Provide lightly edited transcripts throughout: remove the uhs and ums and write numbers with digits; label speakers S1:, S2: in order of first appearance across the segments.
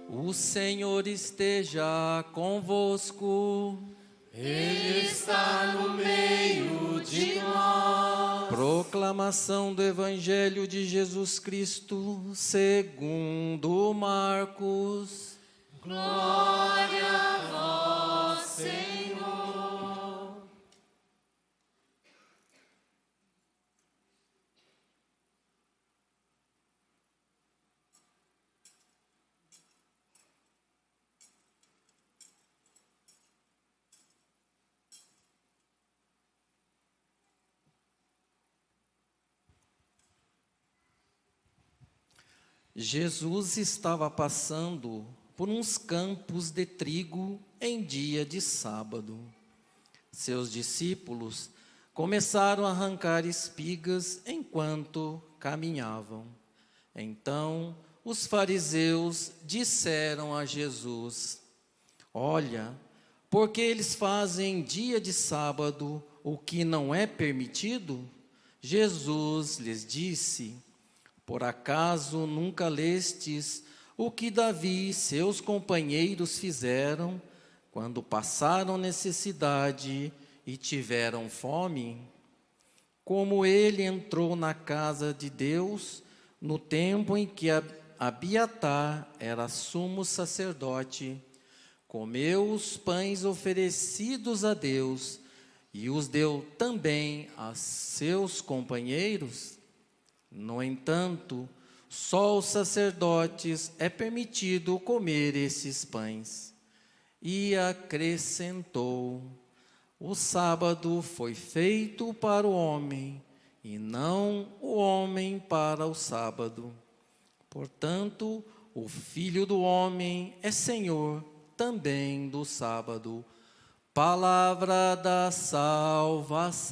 S1: O Senhor esteja convosco.
S2: Ele está no meio de nós.
S1: Proclamação do Evangelho de Jesus Cristo, segundo Marcos.
S2: Glória a vós, Senhor.
S1: Jesus estava passando por uns campos de trigo em dia de sábado. Seus discípulos começaram a arrancar espigas enquanto caminhavam. Então, os fariseus disseram a Jesus: Olha, porque eles fazem em dia de sábado o que não é permitido? Jesus lhes disse: Por acaso nunca lestes o que Davi e seus companheiros fizeram quando passaram necessidade e tiveram fome? Como ele entrou na casa de Deus no tempo em que Abiatar era sumo sacerdote, comeu os pães oferecidos a Deus e os deu também a seus companheiros? No entanto, só aos sacerdotes é permitido comer esses pães. E acrescentou: O sábado foi feito para o homem, e não o homem para o sábado. Portanto, o Filho do Homem é Senhor também do sábado. Palavra da salvação.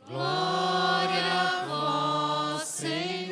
S2: Glória a vós, Senhor.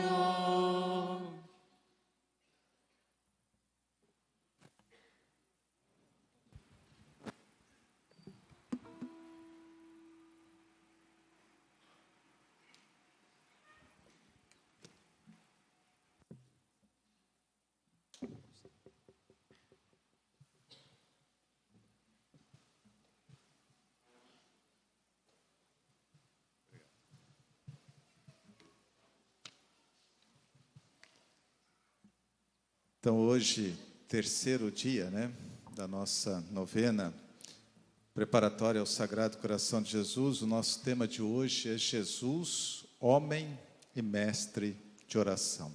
S3: Então hoje, terceiro dia, da nossa novena preparatória ao Sagrado Coração de Jesus. O nosso tema de hoje é Jesus, homem e mestre de oração.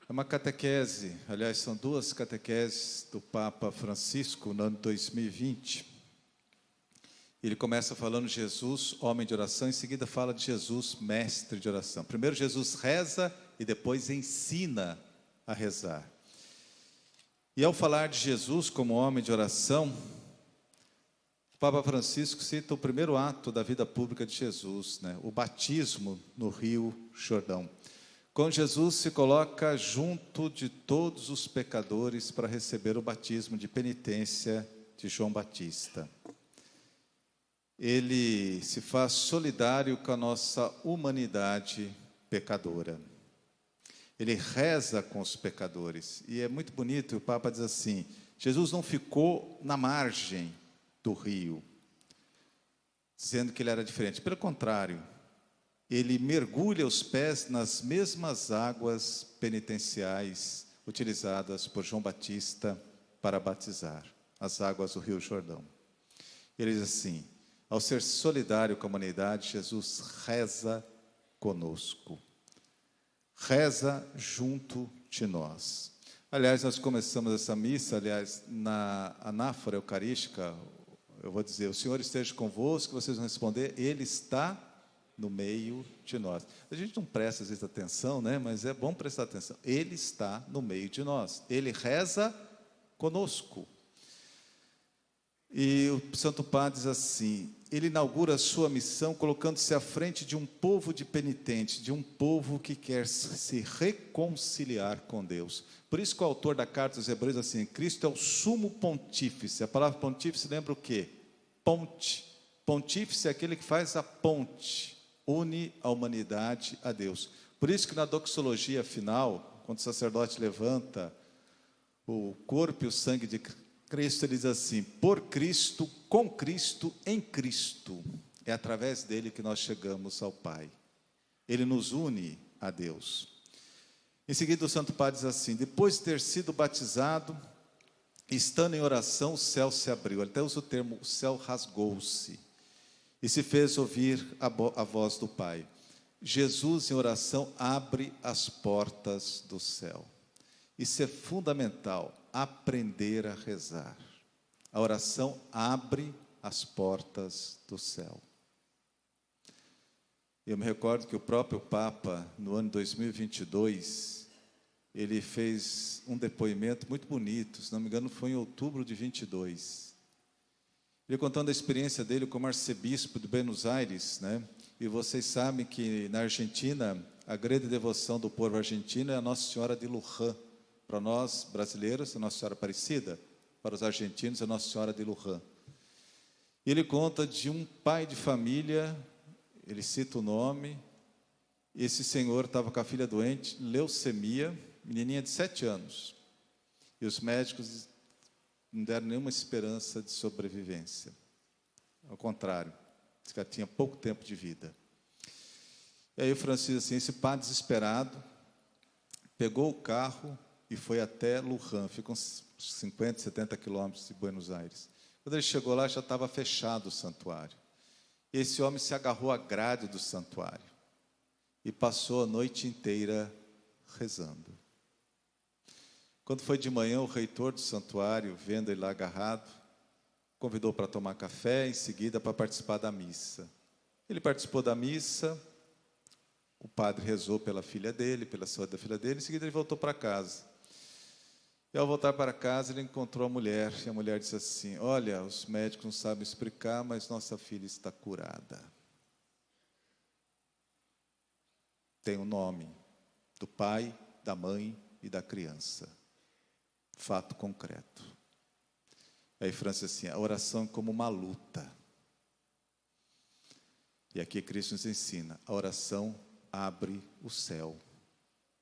S3: É uma catequese, aliás, são duas catequeses do Papa Francisco no ano 2020. Ele começa falando de Jesus, homem de oração, em seguida fala de Jesus, mestre de oração. Primeiro Jesus reza e depois ensina a rezar. E ao falar de Jesus como homem de oração, o Papa Francisco cita o primeiro ato da vida pública de Jesus, o batismo no Rio Jordão. Quando Jesus se coloca junto de todos os pecadores para receber o batismo de penitência de João Batista. Ele se faz solidário com a nossa humanidade pecadora. Ele reza com os pecadores. E é muito bonito, o Papa diz assim: Jesus não ficou na margem do rio, dizendo que ele era diferente. Pelo contrário, ele mergulha os pés nas mesmas águas penitenciais utilizadas por João Batista para batizar, as águas do Rio Jordão. Ele diz assim: ao ser solidário com a humanidade, Jesus reza conosco. Reza junto de nós. Aliás, nós começamos essa missa, na anáfora eucarística, eu vou dizer: o Senhor esteja convosco, vocês vão responder: Ele está no meio de nós. A gente não presta às vezes atenção, mas é bom prestar atenção. Ele está no meio de nós. Ele reza conosco. E o Santo Padre diz assim: ele inaugura a sua missão colocando-se à frente de um povo de penitentes, de um povo que quer se reconciliar com Deus. Por isso que o autor da carta aos Hebreus diz assim: Cristo é o sumo pontífice. A palavra pontífice lembra o quê? Ponte. Pontífice é aquele que faz a ponte, une a humanidade a Deus. Por isso que na doxologia final quando o sacerdote levanta o corpo e o sangue de Cristo, ele diz assim: por Cristo, com Cristo, em Cristo. É através dele que nós chegamos ao Pai. Ele nos une a Deus. Em seguida, o Santo Padre diz assim: depois de ter sido batizado, estando em oração, o céu se abriu. Ele até usa o termo: o céu rasgou-se e se fez ouvir a voz do Pai. Jesus, em oração, abre as portas do céu. Isso é fundamental, aprender a rezar. A oração abre as portas do céu. Eu me recordo que o próprio Papa, no ano 2022, ele fez um depoimento muito bonito, se não me engano foi em outubro de 22. Ele contando a experiência dele como arcebispo de Buenos Aires, né? E vocês sabem que na Argentina, a grande devoção do povo argentino é a Nossa Senhora de Luján. Para nós, brasileiros, a Nossa Senhora Aparecida. Para os argentinos, a Nossa Senhora de Luján. E ele conta de um pai de família, ele cita o nome. Esse senhor estava com a filha doente, leucemia, menininha de 7 anos. E os médicos não deram nenhuma esperança de sobrevivência. Ao contrário, disse que ela tinha pouco tempo de vida. E aí o Francisco, assim, esse padre desesperado, pegou o carro e foi até Luján, fica uns 50, 70 quilômetros de Buenos Aires. Quando ele chegou lá, já estava fechado o santuário. E esse homem se agarrou à grade do santuário e passou a noite inteira rezando. Quando foi de manhã, o reitor do santuário, vendo ele lá agarrado, convidou para tomar café, em seguida para participar da missa. Ele participou da missa, o padre rezou pela filha dele, pela saúde da filha dele, em seguida ele voltou para casa. E ao voltar para casa, ele encontrou a mulher, e a mulher disse assim: olha, os médicos não sabem explicar, mas nossa filha está curada. Tem o nome do pai, da mãe e da criança. Fato concreto. Aí Francis assim: a oração é como uma luta. E aqui Cristo nos ensina: a oração abre o céu.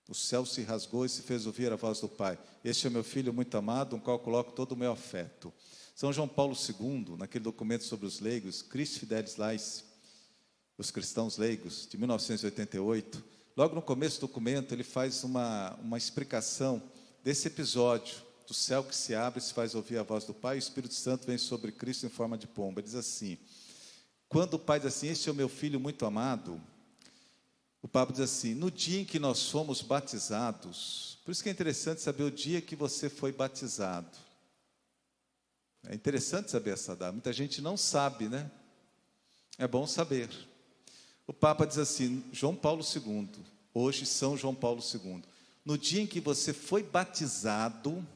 S3: O céu se rasgou e se fez ouvir a voz do Pai. Este é meu filho muito amado, no qual coloco todo o meu afeto. São João Paulo II, naquele documento sobre os leigos, Christi Fidelis Laici, os cristãos leigos, de 1988, logo no começo do documento, ele faz uma explicação desse episódio, do céu que se abre e se faz ouvir a voz do Pai, e o Espírito Santo vem sobre Cristo em forma de pomba. Ele diz assim: quando o Pai diz assim, este é o meu filho muito amado, o Papa diz assim: no dia em que nós fomos batizados, por isso que é interessante saber o dia que você foi batizado. É interessante saber essa data, muita gente não sabe, né? É bom saber. O Papa diz assim, João Paulo II, hoje São João Paulo II, no dia em que você foi batizado,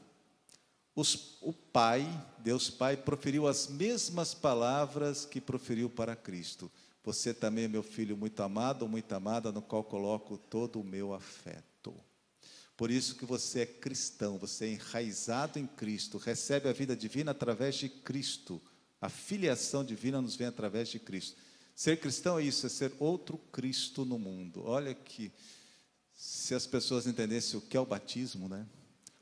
S3: o Pai, Deus Pai, proferiu as mesmas palavras que proferiu para Cristo. Você também é meu filho muito amado, muito amada, no qual coloco todo o meu afeto. Por isso que você é cristão, você é enraizado em Cristo, recebe a vida divina através de Cristo. A filiação divina nos vem através de Cristo. Ser cristão é isso, é ser outro Cristo no mundo. Olha que, se as pessoas entendessem o que é o batismo, né?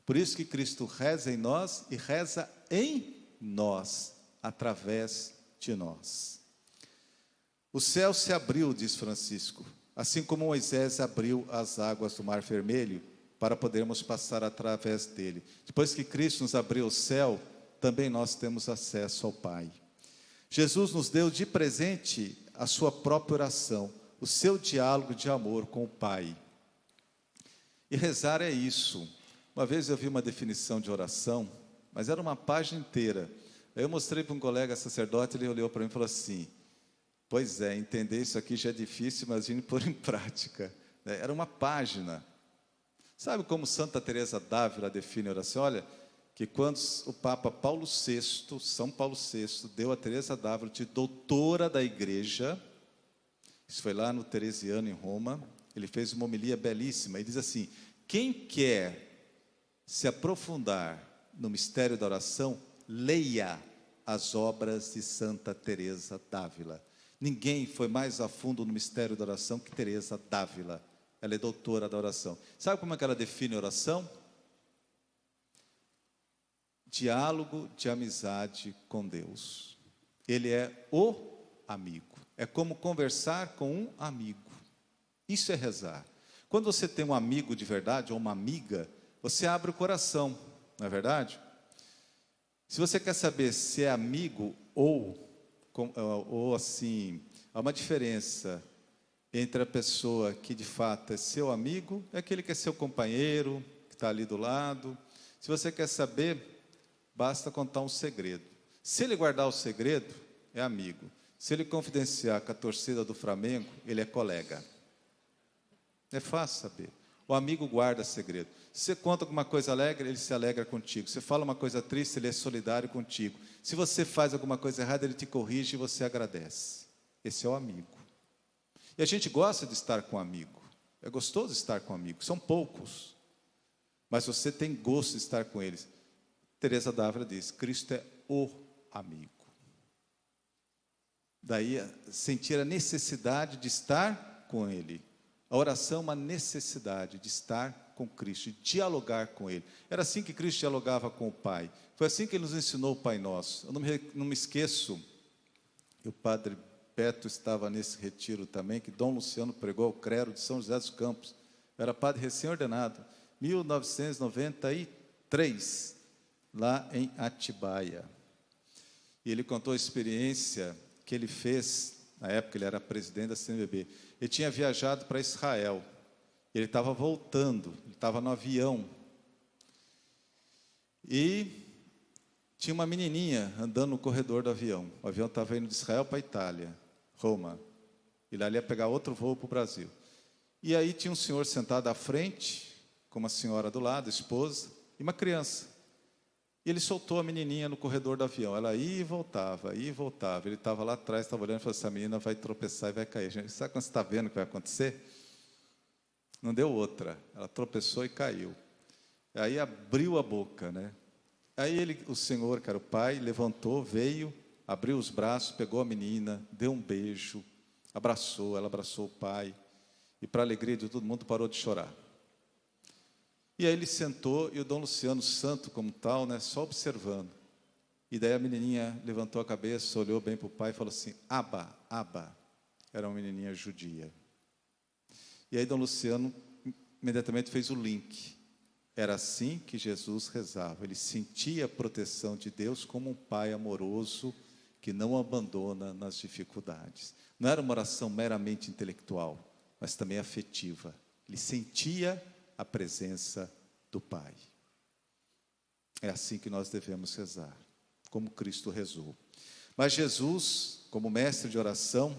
S3: Por isso que Cristo reza em nós e reza em nós, através de nós. O céu se abriu, diz Francisco, assim como Moisés abriu as águas do Mar Vermelho, para podermos passar através dele. Depois que Cristo nos abriu o céu, também nós temos acesso ao Pai. Jesus nos deu de presente a sua própria oração, o seu diálogo de amor com o Pai. E rezar é isso. Uma vez eu vi uma definição de oração, mas era uma página inteira. Aí eu mostrei para um colega sacerdote, ele olhou para mim e falou assim: pois é, entender isso aqui já é difícil, mas vim pôr em prática. Era uma página. Sabe como Santa Teresa d'Ávila define a oração? Olha, que quando o Papa Paulo VI, São Paulo VI, deu a Teresa d'Ávila de doutora da igreja, isso foi lá no Teresiano, em Roma, ele fez uma homilia belíssima, ele diz assim: quem quer se aprofundar no mistério da oração, leia as obras de Santa Teresa d'Ávila. Ninguém foi mais a fundo no mistério da oração que Teresa d'Ávila. ela é doutora da oração. Sabe como é que ela define oração? Diálogo de amizade com Deus. Ele é o amigo. É como conversar com um amigo. Isso é rezar. Quando você tem um amigo de verdade, ou uma amiga, você abre o coração, não é verdade? Se você quer saber se é amigo ou assim, há uma diferença entre a pessoa que de fato é seu amigo, é aquele que é seu companheiro, que está ali do lado. Se você quer saber, basta contar um segredo. Se ele guardar o segredo, é amigo. Se ele confidenciar com a torcida do Flamengo, ele é colega. É fácil saber. O amigo guarda segredo. Se você conta alguma coisa alegre, ele se alegra contigo. Se você fala uma coisa triste, ele é solidário contigo. Se você faz alguma coisa errada, ele te corrige e você agradece. Esse é o amigo. E a gente gosta de estar com amigo. É gostoso estar com amigo. São poucos. Mas você tem gosto de estar com eles. Teresa d'Ávila diz, Cristo é o amigo. Daí, sentir a necessidade de estar com Ele. A oração é uma necessidade de estar com Cristo, de dialogar com Ele. Era assim que Cristo dialogava com o Pai. Foi assim que Ele nos ensinou o Pai Nosso. Eu não me esqueço, e o Padre Beto estava nesse retiro também, que Dom Luciano pregou o credo de São José dos Campos. Eu era padre recém-ordenado, 1993, lá em Atibaia. E ele contou a experiência que ele fez, na época ele era presidente da CNBB. Ele tinha viajado para Israel, ele estava voltando, ele estava no avião, e tinha uma menininha andando no corredor do avião. O avião estava indo de Israel para a Itália, Roma, e lá ele ia pegar outro voo para o Brasil. E aí tinha um senhor sentado à frente, com uma senhora do lado, esposa, e uma criança. E ele soltou a menininha no corredor do avião. Ela ia e voltava, ia e voltava. Ele estava lá atrás, estava olhando e falou: essa menina vai tropeçar e vai cair. Gente, sabe quando você está vendo o que vai acontecer? Não deu outra. Ela tropeçou e caiu. Aí abriu a boca, né? Aí o senhor, que era o pai, levantou, veio, abriu os braços, pegou a menina, deu um beijo, abraçou, ela abraçou o pai. E, para a alegria de todo mundo, parou de chorar. E aí ele sentou, e o Dom Luciano, santo como tal, né, só observando. E daí a menininha levantou a cabeça, olhou bem para o pai e falou assim: Abba, Abba. Era uma menininha judia. E aí Dom Luciano imediatamente fez o link. Era assim que Jesus rezava. Ele sentia a proteção de Deus como um pai amoroso que não abandona nas dificuldades. Não era uma oração meramente intelectual, mas também afetiva. Ele sentia a presença do Pai. É assim que nós devemos rezar, como Cristo rezou. Mas Jesus, como mestre de oração,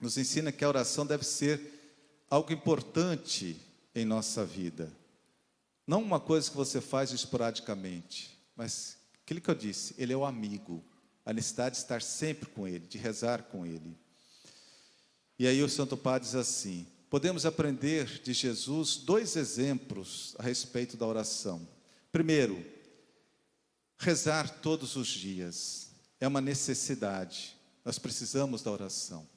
S3: nos ensina que a oração deve ser algo importante em nossa vida. Não uma coisa que você faz esporadicamente, mas aquilo que eu disse, Ele é o amigo, a necessidade de estar sempre com Ele, de rezar com Ele. E aí o Santo Padre diz assim: podemos aprender de Jesus 2 exemplos a respeito da oração. Primeiro, rezar todos os dias é uma necessidade. Nós precisamos da oração.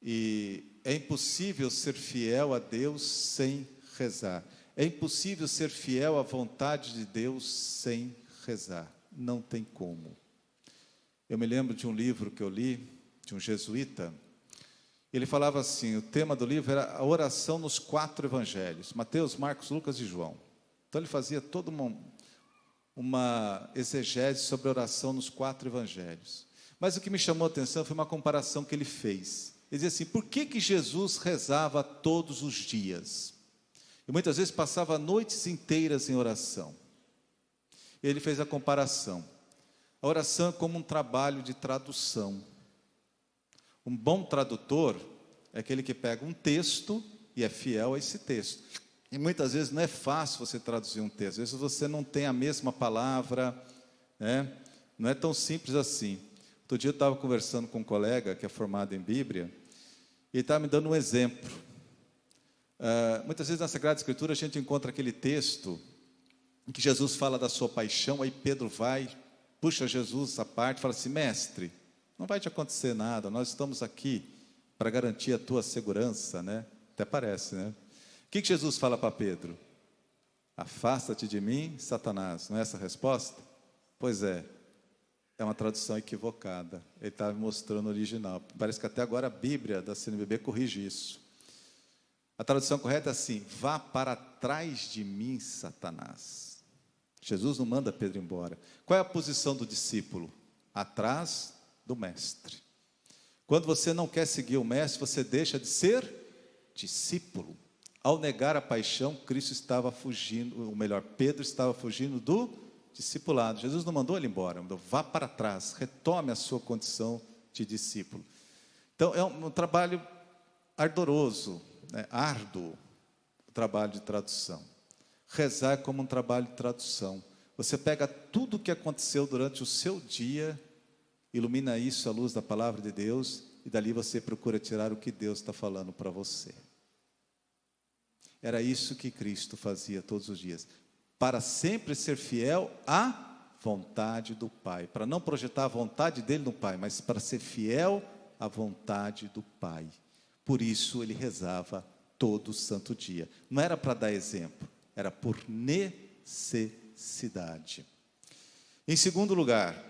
S3: E é impossível ser fiel a Deus sem rezar. É impossível ser fiel à vontade de Deus sem rezar. Não tem como. Eu me lembro de um livro que eu li, de um jesuíta. Ele falava assim, o tema do livro era a oração nos 4 evangelhos, Mateus, Marcos, Lucas e João. Então ele fazia toda uma exegese sobre a oração nos 4 evangelhos. Mas o que me chamou a atenção foi uma comparação que ele fez. Ele dizia assim: por que Jesus rezava todos os dias? E muitas vezes passava noites inteiras em oração. Ele fez a comparação. A oração é como um trabalho de tradução. Um bom tradutor é aquele que pega um texto e é fiel a esse texto. E muitas vezes não é fácil você traduzir um texto. Às vezes você não tem a mesma palavra, né? Não é tão simples assim. Outro dia eu estava conversando com um colega que é formado em Bíblia, e ele estava me dando um exemplo. Muitas vezes na Sagrada Escritura a gente encontra aquele texto em que Jesus fala da sua paixão, aí Pedro vai, puxa Jesus à parte e fala assim: mestre, não vai te acontecer nada, nós estamos aqui para garantir a tua segurança, né? Até parece, né? O que Jesus fala para Pedro? Afasta-te de mim, Satanás. Não é essa a resposta? Pois é uma tradução equivocada. Ele estava mostrando o original. Parece que até agora a Bíblia da CNBB corrige isso. A tradução correta é assim: vá para trás de mim, Satanás. Jesus não manda Pedro embora. Qual é a posição do discípulo? Atrás do mestre. Quando você não quer seguir o mestre, você deixa de ser discípulo. Ao negar a paixão, Cristo estava fugindo, ou melhor, Pedro estava fugindo do discipulado. Jesus não mandou ele embora, mandou: vá para trás, retome a sua condição de discípulo. Então, é um trabalho ardoroso, né? Árduo, o trabalho de tradução. Rezar é como um trabalho de tradução. Você pega tudo o que aconteceu durante o seu dia, ilumina isso à luz da palavra de Deus, e dali você procura tirar o que Deus está falando para você. Era isso que Cristo fazia todos os dias, para sempre ser fiel à vontade do Pai, para não projetar a vontade dele no Pai, mas para ser fiel à vontade do Pai. Por isso ele rezava todo santo dia. Não era para dar exemplo, era por necessidade. Em segundo lugar,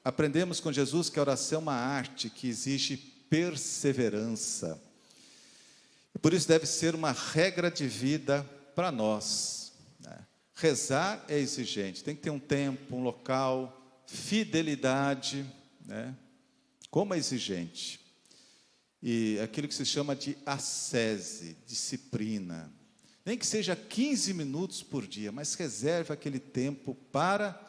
S3: aprendemos com Jesus que a oração é uma arte que exige perseverança. E por isso deve ser uma regra de vida para nós, né? Rezar é exigente, tem que ter um tempo, um local, fidelidade, né? Como é exigente. E aquilo que se chama de ascese, disciplina. Nem que seja 15 minutos por dia, mas reserve aquele tempo para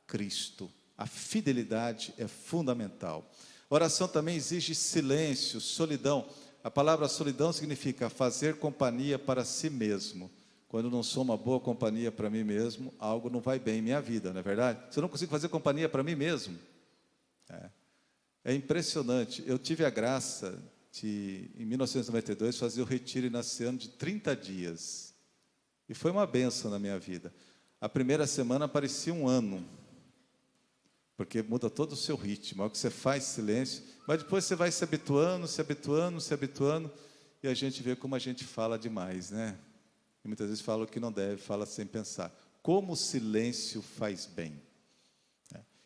S3: Cristo. A fidelidade é fundamental. Oração também exige silêncio, solidão. A palavra solidão significa fazer companhia para si mesmo. Quando não sou uma boa companhia para mim mesmo, algo não vai bem em minha vida, não é verdade? Se eu não consigo fazer companhia para mim mesmo, é impressionante. Eu tive a graça de, em 1992, fazer o retiro inaciano de 30 dias. E foi uma bênção na minha vida. A primeira semana parecia um ano, porque muda todo o seu ritmo. É o que você faz, silêncio, mas depois você vai se habituando, e a gente vê como a gente fala demais, né? E muitas vezes fala o que não deve, fala sem pensar. Como o silêncio faz bem.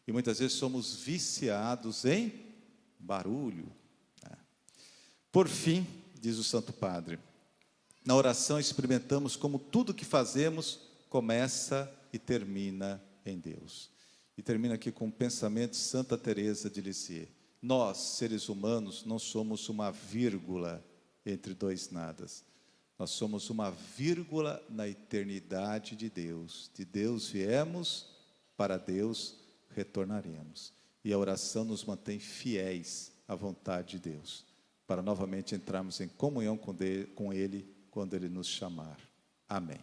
S3: E muitas vezes somos viciados em barulho. Por fim, diz o Santo Padre, na oração experimentamos como tudo que fazemos começa e termina em Deus. E termina aqui com o pensamento de Santa Teresa de Lisieux. Nós, seres humanos, não somos uma vírgula entre dois nadas. Nós somos uma vírgula na eternidade de Deus. De Deus viemos, para Deus retornaremos. E a oração nos mantém fiéis à vontade de Deus, para novamente entrarmos em comunhão com Ele quando Ele nos chamar. Amém.